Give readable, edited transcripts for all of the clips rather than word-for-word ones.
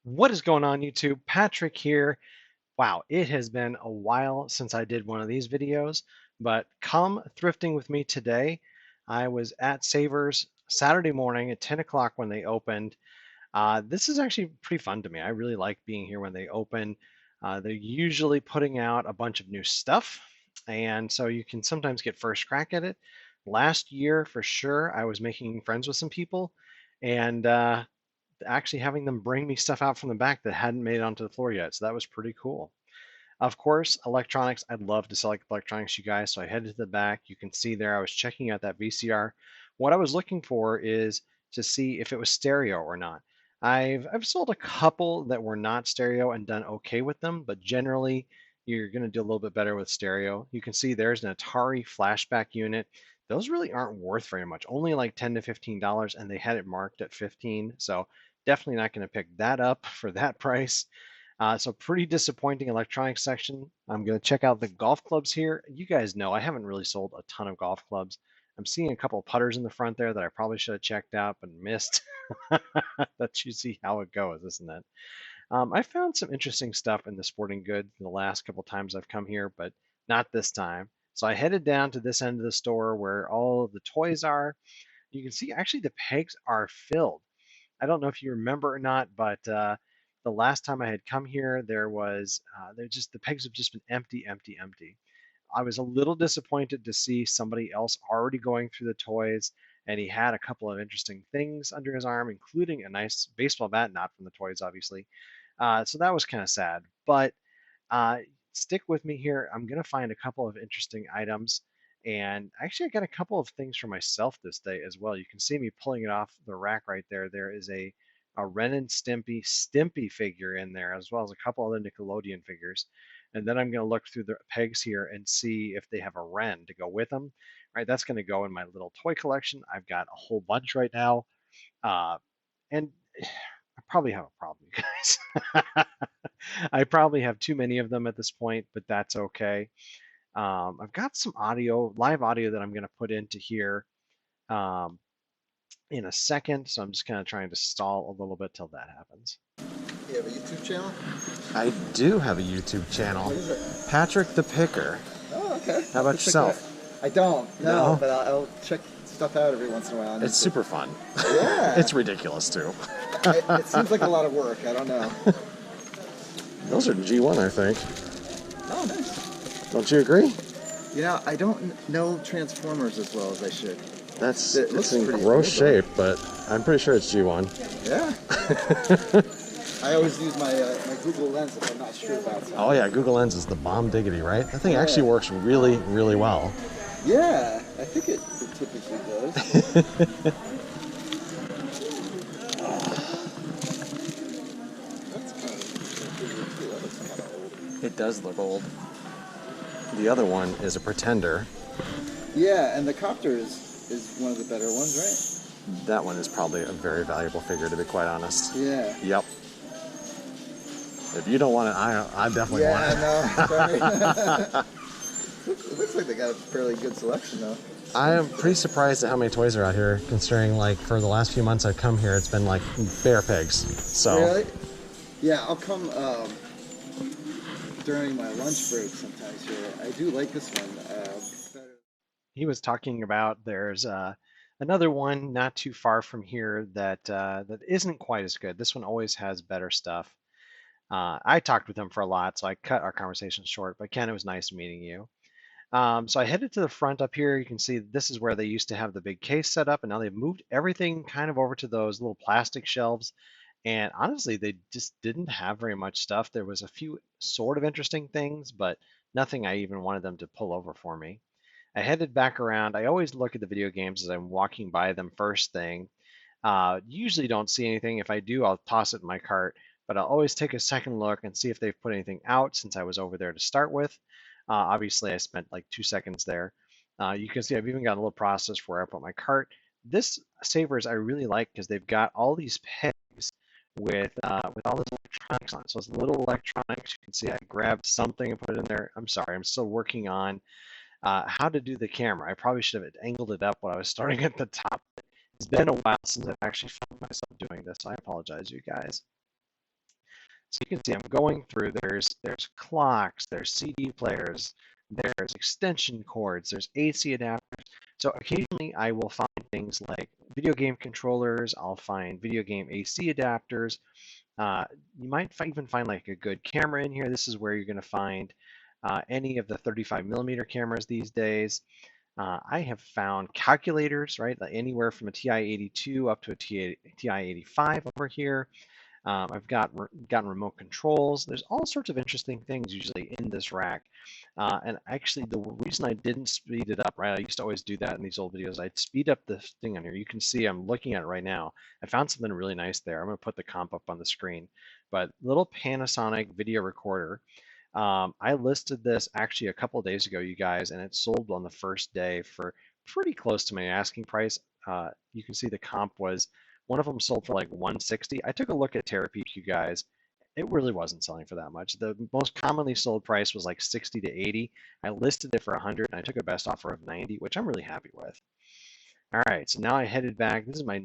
What is going on, YouTube? Patrick here. Wow, it has been a while since I did one of these videos, but come thrifting with me today. I was at Savers Saturday morning at 10 o'clock when they opened. This is actually pretty fun to me. I really like being here when they open. They're usually putting out a bunch of new stuff, and so you can sometimes get first crack at it. Last year, for sure, I was making friends with some people, and actually having them bring me stuff out from the back that hadn't made it onto the floor yet. So that was pretty cool. Of course, electronics. I'd love to sell electronics, you guys. So I headed to the back. You can see there I was checking out that VCR. What I was looking for is to see if it was stereo or not. I've sold a couple that were not stereo and done okay with them, but generally you're going to do a little bit better with stereo. You can see there's an Atari flashback unit. Those really aren't worth very much, only like $10 to $15, and they had it marked at 15. So definitely not going to pick that up for that price. So pretty disappointing electronics section. I'm going to check out the golf clubs here. You guys know I haven't really sold a ton of golf clubs. I'm seeing a couple of putters in the front there that I probably should have checked out but missed. That you see how it goes, isn't it? I found some interesting stuff in the sporting goods the last couple times I've come here, but not this time. So I headed down to this end of the store where all of the toys are. You can see actually the pegs are filled. I don't know if you remember or not, but the last time I had come here, the pegs have just been empty, empty, empty. I was a little disappointed to see somebody else already going through the toys, and he had a couple of interesting things under his arm, including a nice baseball bat, not from the toys, obviously. So that was kind of sad. But uh, stick with me here. I'm going to find a couple of interesting items. And actually, I got a couple of things for myself this day as well. You can see me pulling it off the rack right there. There is a Ren and Stimpy figure in there, as well as a couple other Nickelodeon figures. And then I'm going to look through the pegs here and see if they have a Ren to go with them. Right, that's going to go in my little toy collection. I've got a whole bunch right now. Uh, and I probably have a problem, you guys. I probably have too many of them at this point, but that's okay. I've got some live audio that I'm going to put into here um, in a second, so I'm just kind of trying to stall a little bit till that happens. You have a YouTube channel? I do have a YouTube channel, What is it? Patrick the Picker. Oh, okay. How about I'll check yourself? that. I don't, no, No? but I'll check stuff out every once in a while. It's super fun. Yeah. It's ridiculous too. It seems like a lot of work. I don't know. Those are G1, I think. Oh, nice. Don't you agree? You know, I don't know Transformers as well as I should. It looks It's in pretty gross cool, though. shape, but I'm pretty sure it's G1. Yeah. I always use my my Google Lens if I'm not sure about something. Oh yeah, Google Lens is the bomb diggity, right? That thing Yeah. actually works really, really well. Yeah, I think it typically does. That's kind of too. That looks kind of old. It does look old. The other one is a Pretender. Yeah, and the copter is one of the better ones, right? That one is probably a very valuable figure, to be quite honest. Yeah. Yep. If you don't want it, I definitely want it. Yeah, no, sorry. It looks like they got a fairly good selection, though. I am pretty surprised at how many toys are out here, considering like for the last few months I've come here, it's been like bare pegs. So Really? Yeah, I'll come during my lunch break sometimes here. I do like this one better. He was talking about there's another one not too far from here that isn't quite as good. This one always has better stuff. I talked with him for a lot, so I cut our conversation short. But Ken, it was nice meeting you. So I headed to the front up here. You can see this is where they used to have the big case set up, and now they've moved everything kind of over to those little plastic shelves. And honestly, they just didn't have very much stuff. There was a few sort of interesting things, but nothing I even wanted them to pull over for me. I headed back around. I always look at the video games as I'm walking by them first thing. Usually don't see anything. If I do, I'll toss it in my cart, but I'll always take a second look and see if they've put anything out since I was over there to start with. Obviously, I spent like 2 seconds there. You can see I've even got a little process for where I put my cart. This Savers I really like because they've got all these pegs with all this electronics on it. So it's little electronics. You can see I grabbed something and put it in there. I'm sorry, I'm still working on how to do the camera. I probably should have angled it up when I was starting at the top. It's been a while since I've actually found myself doing this. I apologize, you guys. So you can see I'm going through. There's clocks, there's CD players, there's extension cords, there's AC adapters. So occasionally I will find things like video game controllers. I'll find video game AC adapters. You might even find like a good camera in here. This is where you're going to find any of the 35 millimeter cameras these days. I have found calculators, right? Like anywhere from a TI-82 up to a TI-85 over here. I've gotten remote controls. There's all sorts of interesting things usually in this rack. And actually, the reason I didn't speed it up, right? I used to always do that in these old videos. I'd speed up this thing on here. You can see I'm looking at it right now. I found something really nice there. I'm going to put the comp up on the screen. But little Panasonic video recorder. I listed this actually a couple of days ago, you guys, and it sold on the first day for pretty close to my asking price. You can see the comp was one of them sold for like 160. I took a look at Terapeak, you guys. It really wasn't selling for that much. The most commonly sold price was like 60 to 80. I listed it for 100, and I took a best offer of 90, which I'm really happy with. All right, so now I headed back. This is my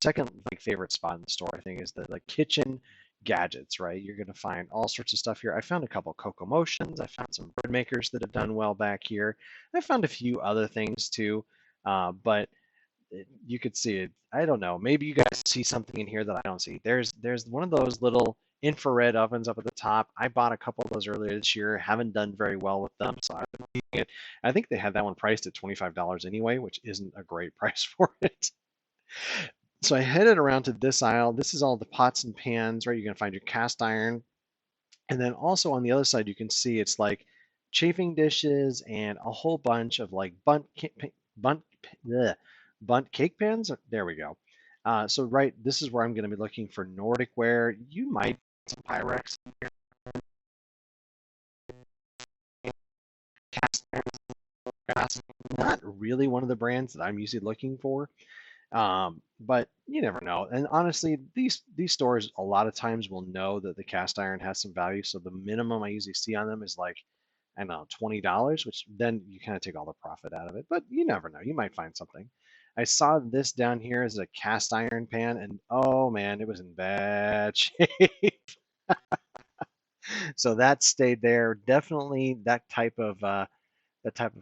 second like favorite spot in the store. I think is the kitchen gadgets. Right, you're gonna find all sorts of stuff here. I found a couple Coco Motions. I found some bread makers that have done well back here. I found a few other things too, but you could see it. I don't know. Maybe you guys see something in here that I don't see. There's one of those little infrared ovens up at the top. I bought a couple of those earlier this year. Haven't done very well with them, so I've been using it. I think they had that one priced at $25 anyway, which isn't a great price for it. So I headed around to this aisle. This is all the pots and pans, right? You're gonna find your cast iron, and then also on the other side, you can see it's like chafing dishes and a whole bunch of like bunt, bleh, bunt cake pans. There we go. So right, this is where I'm going to be looking for Nordic ware. You might find some Pyrex, cast iron, not really one of the brands that I'm usually looking for. But you never know. And honestly, these stores a lot of times will know that the cast iron has some value. So the minimum I usually see on them is like, I don't know, $20, which then you kind of take all the profit out of it. But you never know. You might find something. I saw this down here as a cast iron pan, and oh man, it was in bad shape. So that stayed there. Definitely that type of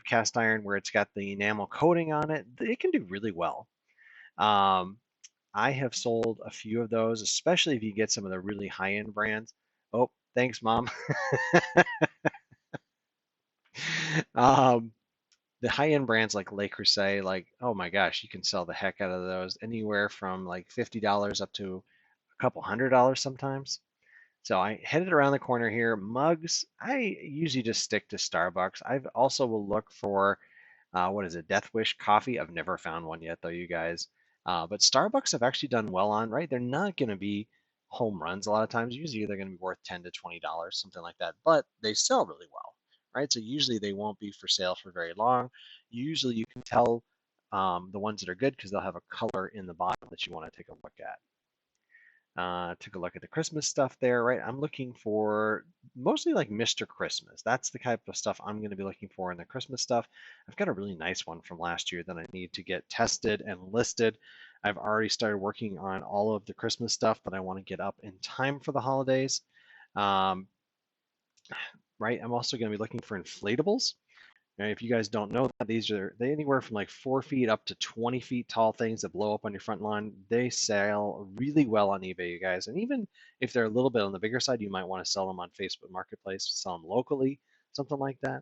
cast iron where it's got the enamel coating on it. It can do really well. Um, I have sold a few of those, especially if you get some of the really high-end brands. Oh, thanks, Mom. um, the high-end brands like Le Creuset, like, oh my gosh, you can sell the heck out of those anywhere from like $50 up to a couple $100 sometimes. So I headed around the corner here. Mugs, I usually just stick to Starbucks. I've also will look for what is it, Death Wish coffee. I've never found one yet though, you guys. But Starbucks have actually done well on, right? They're not going to be home runs a lot of times. Usually they're going to be worth $10 to $20, something like that. But they sell really well, right? So usually they won't be for sale for very long. Usually you can tell the ones that are good because they'll have a color in the bottom that you want to take a look at. Took a look at the Christmas stuff there, right? I'm looking for mostly like Mr. Christmas. That's the type of stuff I'm going to be looking for in the Christmas stuff. I've got a really nice one from last year that I need to get tested and listed. I've already started working on all of the Christmas stuff that I want to get up in time for the holidays. Um, right, I'm also going to be looking for inflatables. Now, if you guys don't know that, these are they anywhere from like 4 feet up to 20 feet tall things that blow up on your front lawn. They sell really well on eBay, you guys. And even if they're a little bit on the bigger side, you might want to sell them on Facebook Marketplace, sell them locally, something like that.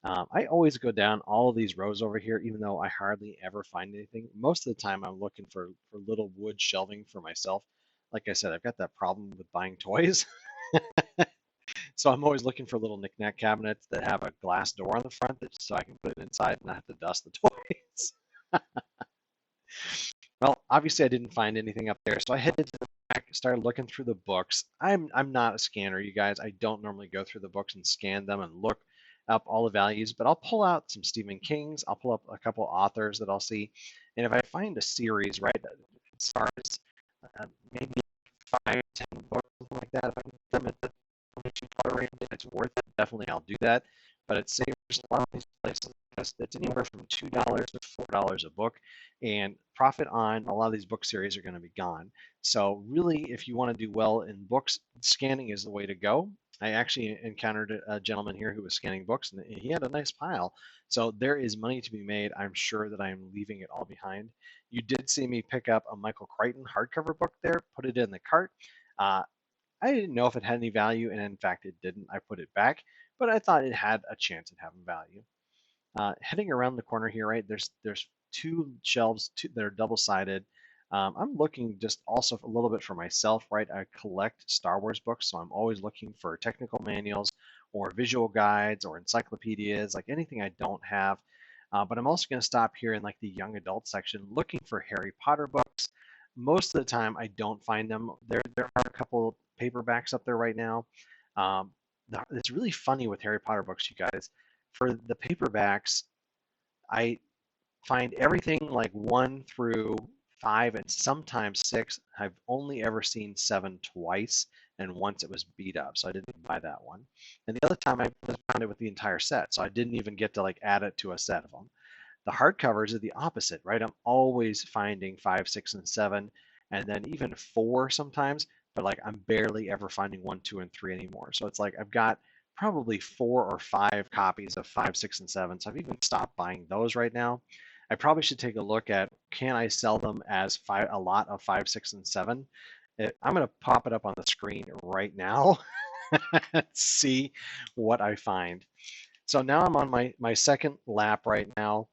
I always go down all of these rows over here, even though I hardly ever find anything. Most of the time, I'm looking for little wood shelving for myself. Like I said, I've got that problem with buying toys. So I'm always looking for little knickknack cabinets that have a glass door on the front so I can put it inside and not have to dust the toys. Well, obviously I didn't find anything up there, so I headed to the back, started looking through the books. I'm not a scanner, you guys. I don't normally go through the books and scan them and look up all the values, but I'll pull out some Stephen King's. I'll pull up a couple authors that I'll see, and if I find a series, right, as far as maybe 5, 10 books, something like that, if I can get them at the rate it's worth it, definitely I'll do that. But it saves a lot of these places because it's anywhere from $2 to $4 a book. and profit on a lot of these book series are going to be gone. So really, if you want to do well in books, scanning is the way to go. I actually encountered a gentleman here who was scanning books, and he had a nice pile. So there is money to be made. I'm sure that I am leaving it all behind. You did see me pick up a Michael Crichton hardcover book there, put it in the cart. Uh, I didn't know if it had any value, and in fact, it didn't. I put it back, but I thought it had a chance at having value. Heading around the corner here, right? There's two shelves that are double-sided. I'm looking just also a little bit for myself, right? I collect Star Wars books, so I'm always looking for technical manuals or visual guides or encyclopedias, like anything I don't have. But I'm also going to stop here in like the young adult section looking for Harry Potter books. Most of the time, I don't find them. There are a couple paperbacks up there right now. Um, it's really funny with Harry Potter books, you guys. For the paperbacks, I find everything like 1 through 5 and sometimes 6. I've only ever seen 7 twice, and once it was beat up, so I didn't buy that one. And the other time I found it with the entire set, so I didn't even get to like add it to a set of them. The hardcovers are the opposite, right? I'm always finding 5, 6, and 7, and then even 4 sometimes, but like I'm barely ever finding 1, 2, and 3 anymore. So it's like I've got probably 4 or 5 copies of 5, 6, and 7. So I've even stopped buying those right now. I probably should take a look at, can I sell them as a lot of 5, 6, and 7. I'm going to pop it up on the screen right now. See what I find. So now I'm on my second lap right now,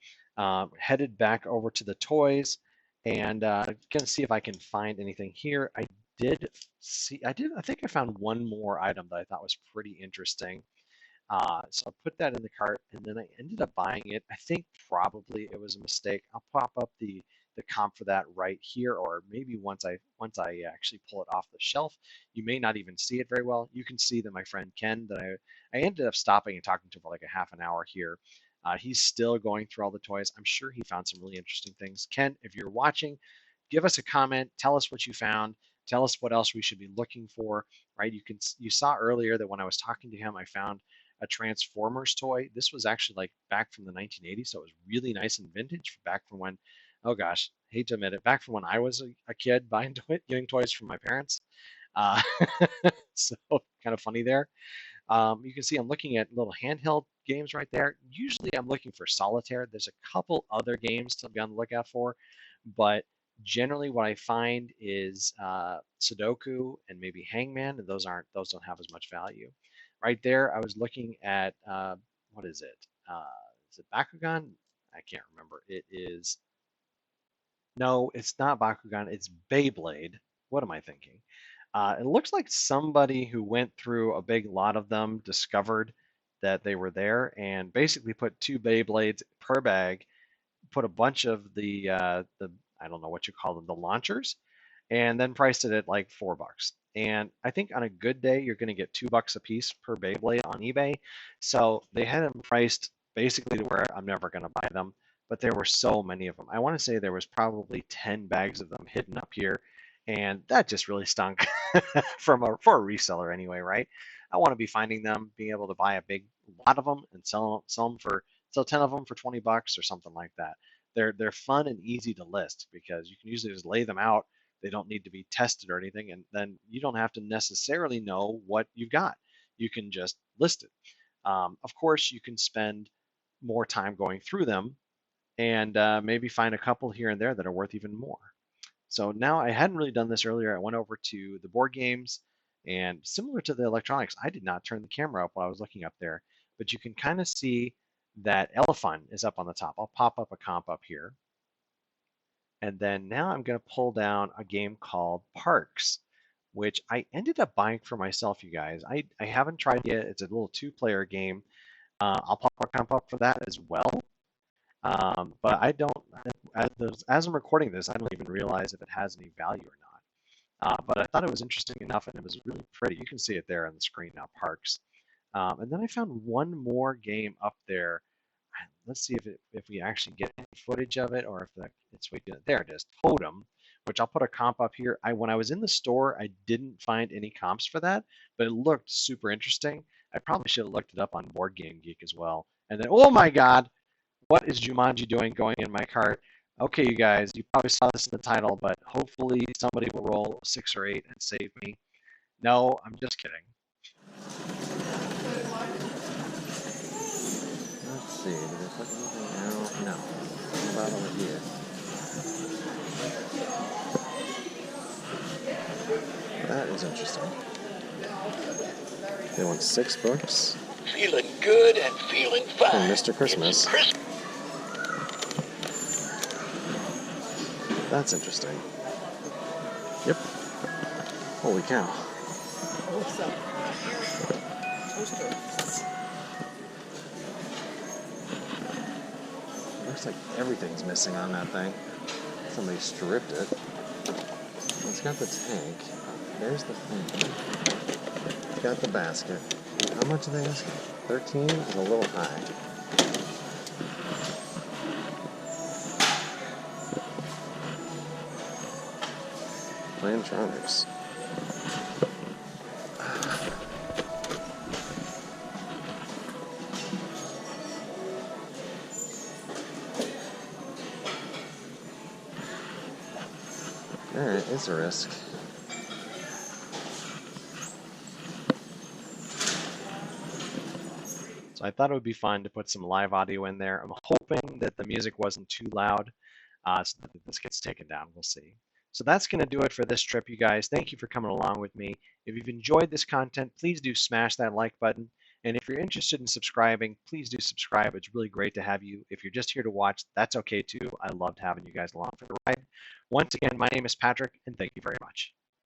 headed back over to the toys, and gonna see if I can find anything here. I think I found one more item that I thought was pretty interesting. So I put that in the cart, and then I ended up buying it. I think probably it was a mistake. I'll pop up the comp for that right here, or maybe once I actually pull it off the shelf, you may not even see it very well. You can see that my friend Ken, that I ended up stopping and talking to for like a half an hour here. He's still going through all the toys. I'm sure he found some really interesting things. Ken, if you're watching, give us a comment. Tell us what you found. Tell us what else we should be looking for. Right? You saw earlier that when I was talking to him, I found a Transformers toy. This was actually like back from the 1980s, so it was really nice and vintage back from when, oh gosh, hate to admit it, back from when I was a kid buying getting toys from my parents. Uh, so kind of funny there. You can see I'm looking at little handheld games right there. Usually I'm looking for solitaire. There's a couple other games to be on the lookout for, but generally what I find is Sudoku and maybe Hangman, and those don't have as much value. Right there, I was looking at what is it Bakugan? I can't remember. It is no, it's not Bakugan. It's Beyblade. What am I thinking? It looks like somebody who went through a big lot of them discovered that they were there and basically put 2 Beyblades per bag, put a bunch of the I don't know what you call them, the launchers, and then priced it at like $4. And I think on a good day, you're going to get $2 a piece per Beyblade on eBay. So they had them priced basically to where I'm never going to buy them. But there were so many of them. I want to say there was probably 10 bags of them hidden up here, and that just really stunk for a reseller anyway, right? I want to be finding them, being able to buy a big lot of them and sell 10 of them for $20 or something like that. They're fun and easy to list because you can usually just lay them out. They don't need to be tested or anything, and then you don't have to necessarily know what you've got. You can just list it. Of course, you can spend more time going through them and maybe find a couple here and there that are worth even more. So now I hadn't really done this earlier. I went over to the board games, and similar to the electronics, I did not turn the camera up while I was looking up there, but you can kind of see that Elephant is up on the top. I'll pop up a comp up here. And then now I'm going to pull down a game called Parks, which I ended up buying for myself, you guys. I haven't tried yet. It's a little 2-player game. I'll pop a comp up for that as well. But I don't, as I'm recording this, I don't even realize if it has any value or not. But I thought it was interesting enough, and it was really pretty. You can see it there on the screen now, Parks. And then I found one more game up there. Let's see if we actually get any footage of it, or if it's there it is, Totem, which I'll put a comp up here. When I was in the store, I didn't find any comps for that, but it looked super interesting. I probably should have looked it up on Board Game Geek as well. And then, oh my God, what is Jumanji doing going in my cart? Okay, you guys, you probably saw this in the title, but hopefully somebody will roll 6 or 8 and save me. No, I'm just kidding. Let's see, did I put anything out? No. What about over here? That is interesting. They want 6 books. Feeling good and feeling fine. From Mr. Christmas. That's interesting. Yep. Holy cow. What's up? Toaster. Looks like everything's missing on that thing. Somebody stripped it. It's got the tank. There's the thing. It's got the basket. How much are they asking? 13 is a little high. Plantronics. Alright, it's a risk. So I thought it would be fun to put some live audio in there. I'm hoping that the music wasn't too loud, so that this gets taken down. We'll see. So that's going to do it for this trip, you guys. Thank you for coming along with me. If you've enjoyed this content, please do smash that like button. And if you're interested in subscribing, please do subscribe. It's really great to have you. If you're just here to watch, that's okay too. I loved having you guys along for the ride. Once again, my name is Patrick, and thank you very much.